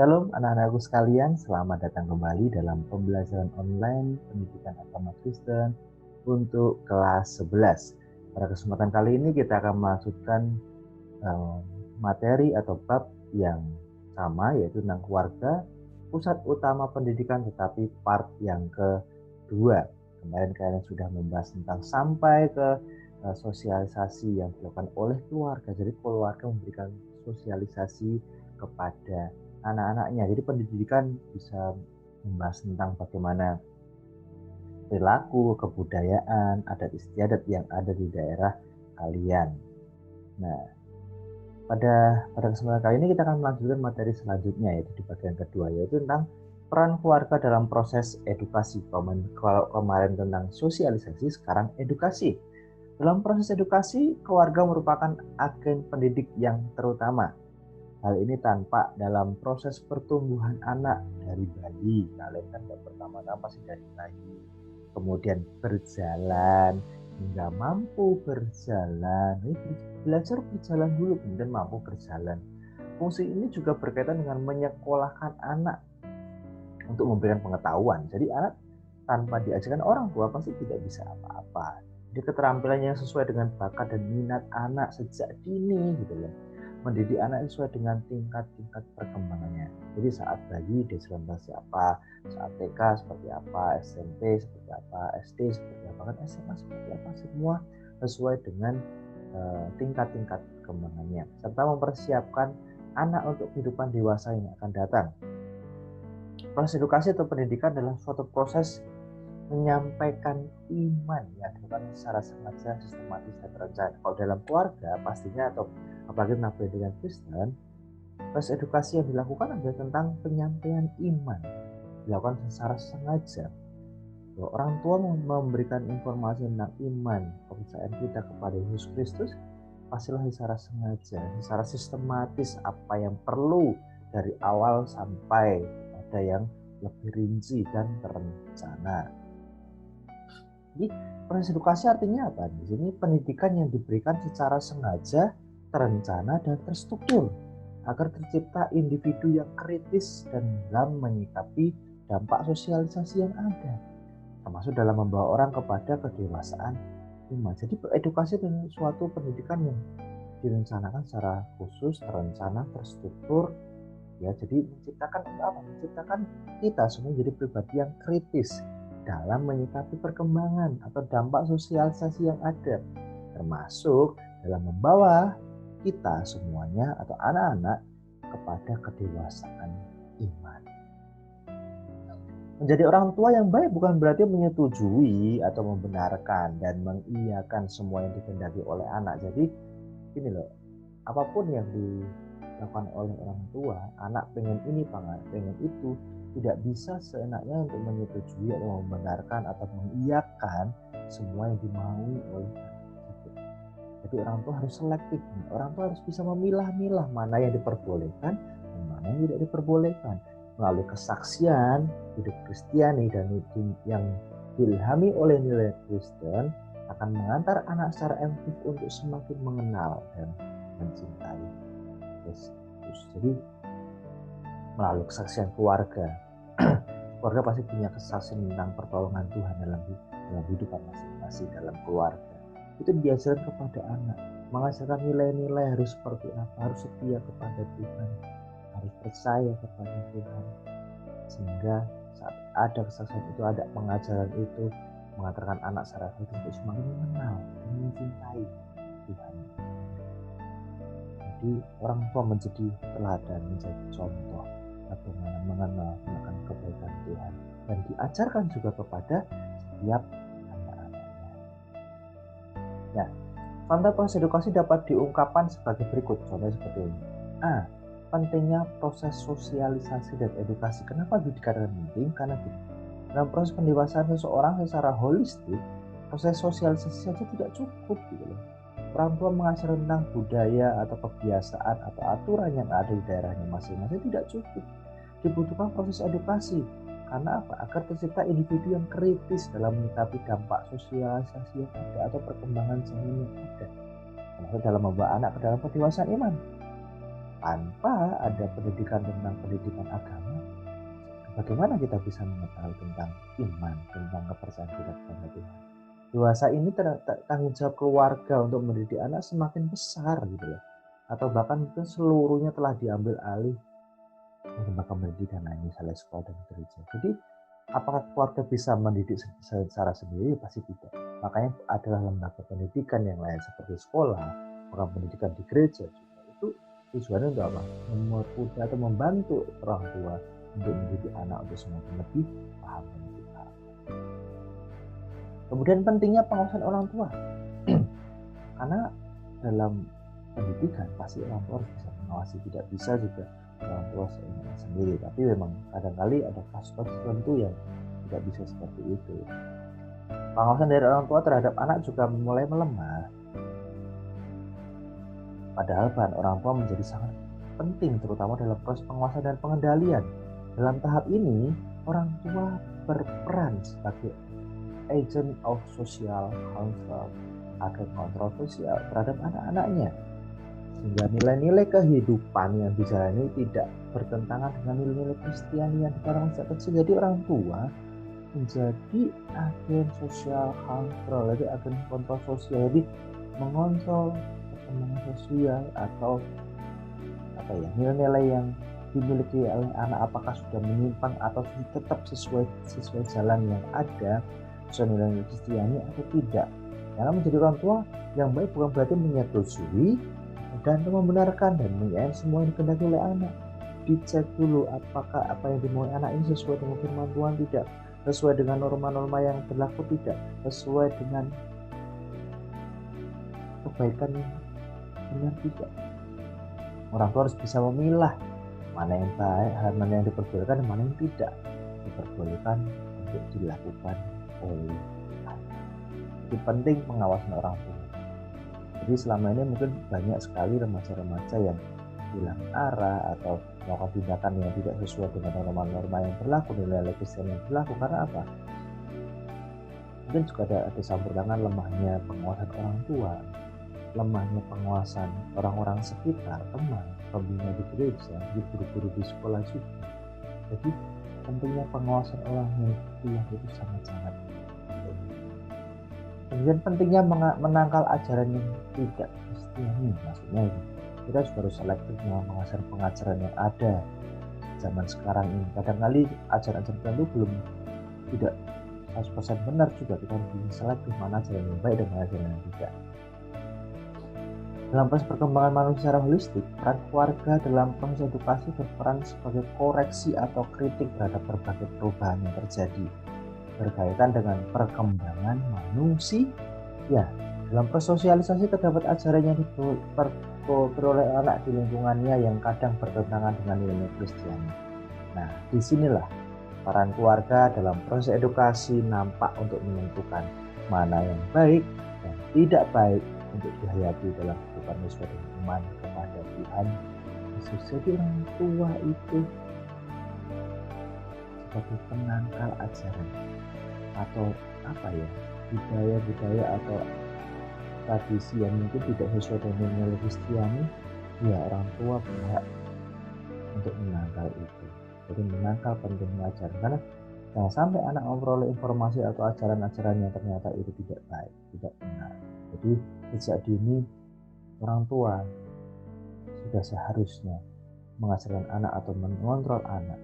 Shalom anak-anakku sekalian, selamat datang kembali dalam pembelajaran online pendidikan agama Kristen untuk kelas 11. Pada kesempatan kali ini kita akan melanjutkan materi atau bab yang sama, yaitu tentang keluarga, pusat utama pendidikan, tetapi part yang kedua. Kemarin kalian sudah membahas tentang sampai ke sosialisasi yang dilakukan oleh keluarga. Jadi keluarga memberikan sosialisasi kepada anak-anaknya. Jadi pendidikan bisa membahas tentang bagaimana perilaku, kebudayaan, adat istiadat yang ada di daerah kalian. Nah, pada kesempatan kali ini kita akan melanjutkan materi selanjutnya, yaitu di bagian kedua, yaitu tentang peran keluarga dalam proses edukasi. Kalau kemarin tentang sosialisasi, sekarang edukasi. Dalam proses edukasi, keluarga merupakan agen pendidik yang terutama. Hal ini tampak dalam proses pertumbuhan anak dari bayi. Kalian kan pertama-tama pasti dari bayi, kemudian berjalan hingga mampu berjalan. Belajar berjalan dulu, kemudian mampu berjalan. Fungsi ini juga berkaitan dengan menyekolahkan anak untuk memberikan pengetahuan. Jadi anak tanpa diajarkan orang tua pasti tidak bisa apa-apa. Jadi keterampilan yang sesuai dengan bakat dan minat anak sejak dini gitu loh. Mendidik anak sesuai dengan tingkat-tingkat perkembangannya. Jadi saat bayi diajarkan siapa, saat TK seperti apa, SMP seperti apa, SD seperti apa, kan SMA seperti apa, semua sesuai dengan tingkat-tingkat perkembangannya, serta mempersiapkan anak untuk kehidupan dewasa yang akan datang. Proses edukasi atau pendidikan adalah suatu proses menyampaikan iman yang dilakukan secara sengaja, sistematis, dan terencana. Kalau dalam keluarga pastinya, atau apalagi tentang pendidikan Kristen, proses edukasi yang dilakukan adalah tentang penyampaian iman, dilakukan secara sengaja. Bahwa orang tua memberikan informasi tentang iman, kepercayaan kita kepada Yesus Kristus, pastilah secara sengaja, secara sistematis apa yang perlu dari awal sampai ada yang lebih rinci dan terencana. Jadi proses edukasi artinya apa? Di sini pendidikan yang diberikan secara sengaja, terencana, dan terstruktur agar tercipta individu yang kritis dan dalam menyikapi dampak sosialisasi yang ada, termasuk dalam membawa orang kepada kedewasaan iman. Jadi edukasi adalah suatu pendidikan yang direncanakan secara khusus, terencana, terstruktur, ya. Jadi menciptakan apa? Menciptakan kita semua jadi pribadi yang kritis dalam menyikapi perkembangan atau dampak sosialisasi yang ada, termasuk dalam membawa kita semuanya atau anak-anak kepada kedewasaan iman. Menjadi orang tua yang baik bukan berarti menyetujui atau membenarkan dan mengiyakan semua yang dikehendaki oleh anak. Jadi ini loh, apapun yang dilakukan oleh orang tua, anak pengen ini, pengen itu, tidak bisa seenaknya untuk menyetujui atau membenarkan atau mengiyakan semua yang dimaui oleh anak itu. Jadi orang tua harus selektif, orang tua harus bisa memilah-milah mana yang diperbolehkan dan mana yang tidak diperbolehkan. Melalui kesaksian hidup Kristiani dan yang diilhami oleh nilai Kristen akan mengantar anak secara efektif untuk semakin mengenal dan mencintai Kristus. Jadi melalui kesaksian keluarga, keluarga pasti punya kesaksian tentang pertolongan Tuhan dalam hidupan masing-masing dalam keluarga. Itu diajarkan kepada anak, mengajarkan nilai-nilai harus seperti apa, harus setia kepada Tuhan, harus percaya kepada Tuhan, sehingga saat ada kesaksian itu, ada pengajaran itu, mengantarkan anak secara efektif untuk semakin mengenal dan mencintai Tuhan. Jadi orang tua menjadi teladan, menjadi contoh bagaimana mengenal akan kebaikan Tuhan, dan diajarkan juga kepada setiap anak-anaknya. Nah, contoh proses edukasi dapat diungkapkan sebagai berikut. Contohnya seperti ini. Pentingnya proses sosialisasi dan edukasi. Kenapa dikatakan penting? Karena dalam proses pendewasaan seseorang secara holistik, proses sosialisasi saja tidak cukup gitu loh. Orang tua mengajar tentang budaya atau kebiasaan atau aturan yang ada di daerahnya masing-masing tidak cukup. Dibutuhkan proses edukasi. Karena apa? Agar tercipta individu yang kritis dalam menyikapi dampak sosialisasi yang ada atau perkembangan zaman yang ada, termasuk dalam membawa anak ke dalam pendewasaan iman. tanpa ada pendidikan tentang pendidikan agama, bagaimana kita bisa mengetahui tentang iman, tentang kepercayaan kita kepada Tuhan? Dewasa ini tanggung jawab keluarga untuk mendidik anak semakin besar gitu ya. Atau bahkan mungkin seluruhnya telah diambil alih lembaga pendidikan, misalnya sekolah dan gereja. Jadi apakah keluarga bisa mendidik secara sendiri? Pasti tidak. Makanya adalah lembaga pendidikan yang lain seperti sekolah, lembaga pendidikan di gereja juga. Itu tujuannya untuk apa? Mempermudah atau membantu orang tua untuk mendidik anak untuk semakin lebih paham dan lebih paham. Kemudian pentingnya pengawasan orang tua. Karena dalam pendidikan pasti orang tua harus bisa mengawasi, tidak bisa juga orang tua sendiri. Tapi memang kadang-kali ada kasus tertentu yang tidak bisa seperti itu. Pengawasan dari orang tua terhadap anak juga mulai melemah. Padahal peran orang tua menjadi sangat penting, terutama dalam proses pengawasan dan pengendalian. Dalam tahap ini, orang tua berperan sebagai agent of social counsel, agen kontrol sosial terhadap anak-anaknya, sehingga nilai-nilai kehidupan yang dijalani tidak bertentangan dengan nilai-nilai Kristiani yang ditanamkan sejak kecil. Jadi orang tua menjadi agen sosial kontrol, jadi agen kontrol sosial, jadi mengontrol perkembangan sosial atau nilai-nilai yang dimiliki oleh anak, apakah sudah menyimpang atau tetap sesuai jalan yang ada, sesuai nilai Kristiani atau tidak. Karena menjadi orang tua yang baik bukan berarti menyetujui dan membenarkan dan menyayangi semua yang dikehendaki oleh anak. Dicek dulu apakah apa yang dimauin anak ini sesuai dengan firman Tuhan, tidak, sesuai dengan norma-norma yang berlaku, tidak, sesuai dengan kebaikan yang benar, tidak. Orang tua harus bisa memilah mana yang baik, mana yang diperbolehkan, dan mana yang tidak diperbolehkan untuk dilakukan oleh anak. Jadi penting pengawasan orang tua. Jadi selama ini mungkin banyak sekali remaja-remaja yang hilang arah atau melakukan tindakan yang tidak sesuai dengan norma-norma yang berlaku, nilai-nilai Kristen yang berlaku. Karena apa? Mungkin juga ada campur tangan lemahnya pengawasan orang tua, lemahnya pengawasan orang-orang sekitar, teman, pembina di gereja, guru-guru di sekolah juga. Jadi pentingnya pengawasan orang tua itu sangat-sangat penting. Kemudian pentingnya menangkal ajaran yang tidak Kristiani, maksudnya kita juga harus selektif dengan pengajaran yang ada zaman sekarang ini. Kadang-kali ajaran-ajaran tertentu belum tidak 100% benar juga, kita harus selektif mana ajaran yang baik dan mana ajaran yang tidak. Dalam proses perkembangan manusia secara holistik, peran keluarga dalam proses edukasi berperan sebagai koreksi atau kritik terhadap berbagai perubahan yang terjadi berkaitan dengan perkembangan manusia. Ya, dalam proses sosialisasi terdapat ajaran yang diperoleh anak di lingkungannya yang kadang bertentangan dengan nilai Kristiani. Nah, disinilah peran keluarga dalam proses edukasi nampak untuk menentukan mana yang baik dan tidak baik untuk dihayati dalam kehidupan manusia dan iman kepada Tuhan Yesus. Jadi orang tua itu sebagai penangkal ajaran atau budaya atau tradisi yang mungkin tidak sesuai dengan nilai Kristiani, ya orang tua berhak untuk menangkal itu. Jadi menangkal pentingnya ajaran, karena jangan sampai anak memperoleh informasi atau ajaran-ajaran yang ternyata itu tidak baik, tidak benar. Jadi sejak dini orang tua sudah seharusnya mengajarkan anak atau mengontrol anak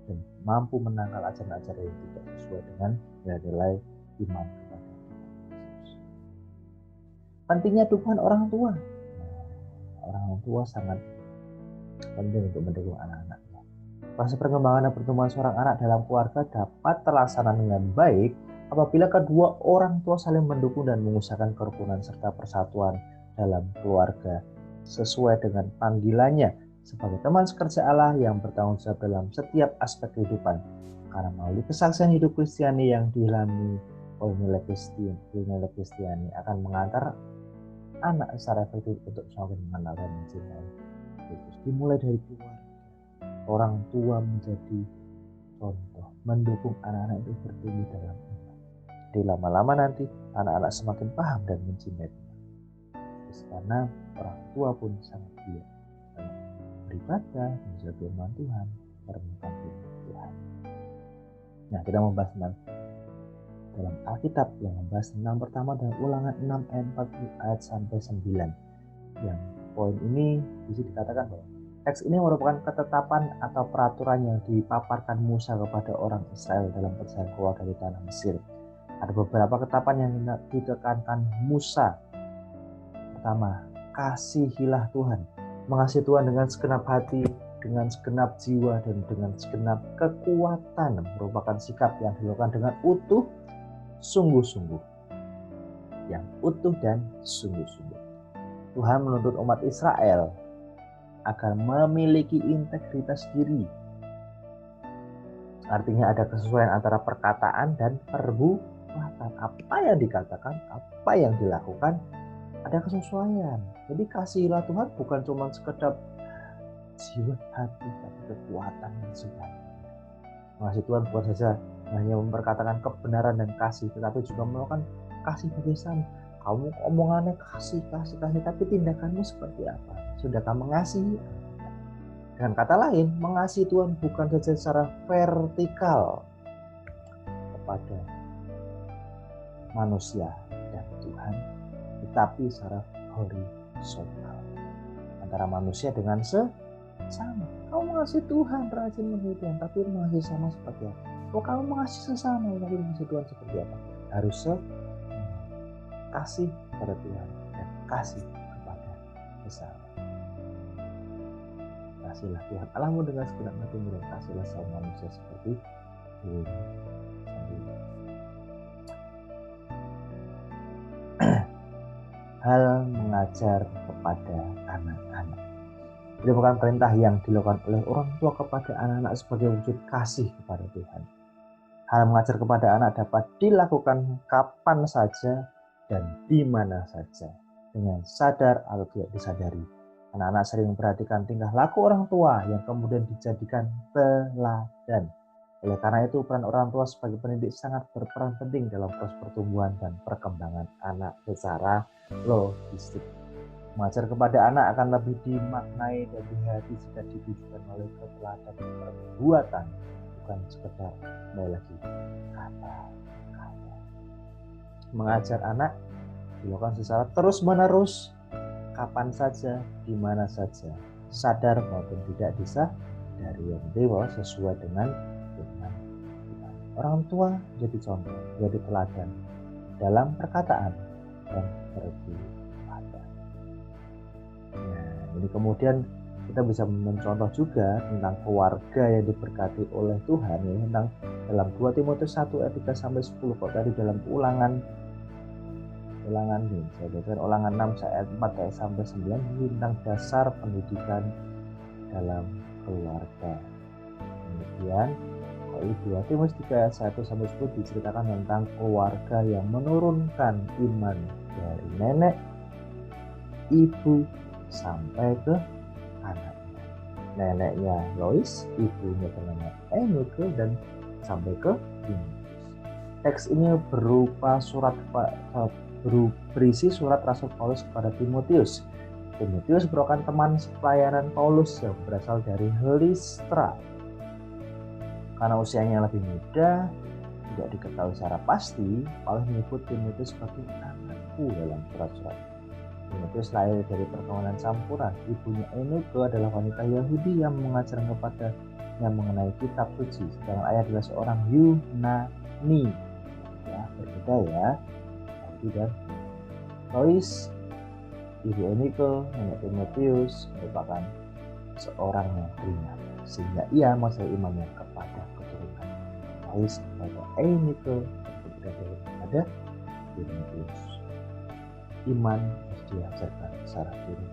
dan mampu menangkal ajaran-ajaran yang tidak sesuai dengan nilai-nilai iman kepada Yesus. Pentingnya dukungan orang tua. Orang tua sangat penting untuk mendukung anak-anaknya. Proses perkembangan dan pertumbuhan seorang anak dalam keluarga dapat terlaksana dengan baik apabila kedua orang tua saling mendukung dan mengusahakan kerukunan serta persatuan dalam keluarga sesuai dengan panggilannya sebagai teman sekerja Allah yang bertanggung jawab dalam setiap aspek kehidupan. Karena melalui kesaksian hidup Kristiani yang dialami oleh nilai Kristiani akan mengantar anak secara efektif untuk semakin mengenal dan mencintai Yesus. Dimulai dari keluarga. Orang tua menjadi contoh, mendukung anak-anak itu bertumbuh dalam iman. Jadi lama-lama nanti anak-anak semakin paham dan mencintai Tuhan. Karena orang tua pun sangat dia beribadah, membaca firman Tuhan, merenungkan firman Tuhan. Nah, kita membahas tentang dalam Alkitab yang membahas tentang pertama dan Ulangan 6 ayat 40 ayat sampai 9. Yang poin ini bisa dikatakan bahwa teks ini merupakan ketetapan atau peraturan yang dipaparkan Musa kepada orang Israel dalam perjalanan keluar dari tanah Mesir. Ada beberapa ketetapan yang ditekankan Musa. Pertama, kasihilah Tuhan. Mengasihi Tuhan dengan segenap hati, dengan segenap jiwa, dan dengan segenap kekuatan merupakan sikap yang dilakukan dengan utuh, sungguh-sungguh. Yang utuh dan sungguh-sungguh. Tuhan menuntut umat Israel agar memiliki integritas diri. Artinya ada kesesuaian antara perkataan dan perbuatan. Apa yang dikatakan, apa yang dilakukan, ada kesesuaian. Jadi kasihilah Tuhan bukan cuma sekedar jiwa, hati, tapi kekuatan dan sebagainya. Mengasihi Tuhan bukan saja hanya memperkatakan kebenaran dan kasih, tetapi juga melakukan kasih bagi sesama. Kamu omongannya kasih, tapi tindakanmu seperti apa? Sudahkah mengasihi? Dengan kata lain, mengasihi Tuhan bukan saja secara vertikal kepada manusia dan Tuhan, tetapi secara horizontal antara manusia dengan sesama. Kamu mengasihi Tuhan, rajin mengasihi Tuhan, tapi mengasihi sesama seperti apa? Kalau kamu mengasihi sesama, tapi mengasihi Tuhan seperti apa? Harus kasih kepada Tuhan dan kasih kepada sesama. Kasihlah Tuhan Allahmu dengan segenap hatimu dan kasihlah sama manusia seperti dirimu sendiri. Hal mengajar kepada anak-anak. Ini bukan perintah yang dilakukan oleh orang tua kepada anak-anak sebagai wujud kasih kepada Tuhan. Hal mengajar kepada anak dapat dilakukan kapan saja dan di mana saja, dengan sadar atau tidak disadari. Anak-anak sering memperhatikan tingkah laku orang tua yang kemudian dijadikan teladan. Oleh karena itu, peran orang tua sebagai pendidik sangat berperan penting dalam proses pertumbuhan dan perkembangan anak secara logistik. Mengajar kepada anak akan lebih dimaknai dan dihayati jika ditujukan oleh keteladan perbuatan, bukan sekedar lagi kata-kata. Mengajar anak dilakukan secara terus-menerus, kapan saja, di mana saja, sadar maupun tidak disadari, yang dewa sesuai dengan firman Tuhan. Orang tua jadi contoh, jadi teladan dalam perkataan dan perbuatan. Nah, ini kemudian kita bisa mencontoh juga tentang keluarga yang diberkati oleh Tuhan, ya, tentang dalam 2 Timotius 1 ayat 3 sampai 10. Kok tadi dalam ulangan nih, saya bacakan ulangan 6 ayat 4 sampai 9 tentang dasar pendidikan dalam keluarga. Kemudian kalau 2 Timotius 3 ayat 1 sampai 10 diceritakan tentang keluarga yang menurunkan iman dari nenek, ibu sampai ke anaknya. Neneknya Lois, ibunya bernama Eunike, dan sampai ke Timotius. Teks ini berisi surat Rasul Paulus kepada Timotius. Timotius merupakan teman pelayanan Paulus yang berasal dari Listra. Karena usianya lebih muda, tidak diketahui secara pasti, Paulus menyebut Timotius sebagai anakku dalam surat-surat. Timotius lahir dari perkawinan campuran. Ibunya Eunike adalah wanita Yahudi yang mengajar kepadanya mengenai kitab suci, sedangkan ayah adalah seorang Yunani. Ya, berbeda ya. Dan Lois, ibu Eunike, nenek Timotius merupakan seorang yang beriman, sehingga ia masih imannya kepada keturunan Lois kepada Eunike kepada Timotius. Iman harus diajarkan secara turun.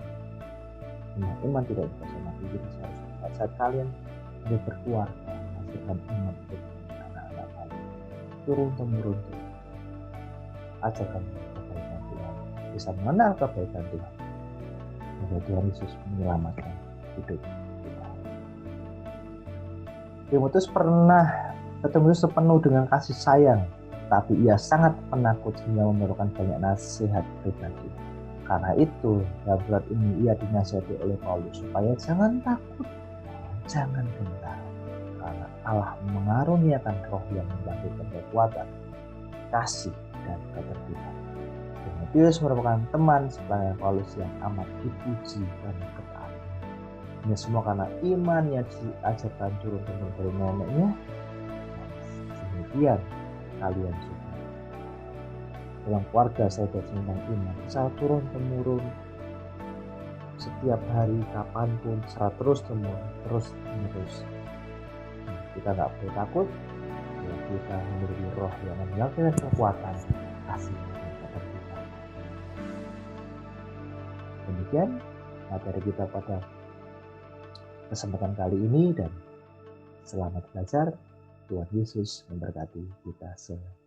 Iman tidak bisa sama itu harus saat kalian sudah berkeluarga, hasilkan iman untuk anak-anak kalian turun temurun. Ajarkan kebaikan Tuhan, bisa mengenal kebaikan Tuhan, agar Tuhan Yesus menyelamatkan hidup kita. Timotius sepenuh dengan kasih sayang, tapi ia sangat penakut sehingga memerlukan banyak nasihat pribadi. Karena itu, dalam surat ini ia dinasihati oleh Paulus supaya jangan takut, jangan gentar, karena Allah mengaruniakan roh yang membangkitkan kekuatan, kasih, dan ketertiban. Timotius merupakan teman sebaya Paulus yang amat dipuji dan ketaatan. Ini semua karena iman yang diajarkan turun-temurun dari neneknya. Demikian kalian juga. Dalam keluarga saya tentang iman, secara turun-temurun setiap hari, kapanpun, secara terus menerus. Kita nggak perlu takut, ya kita memiliki roh yang membangkitkan kekuatan, kasih, dan ketertiban. Demikian materi kita pada kesempatan kali ini, dan selamat belajar. Tuhan Yesus memberkati kita semua.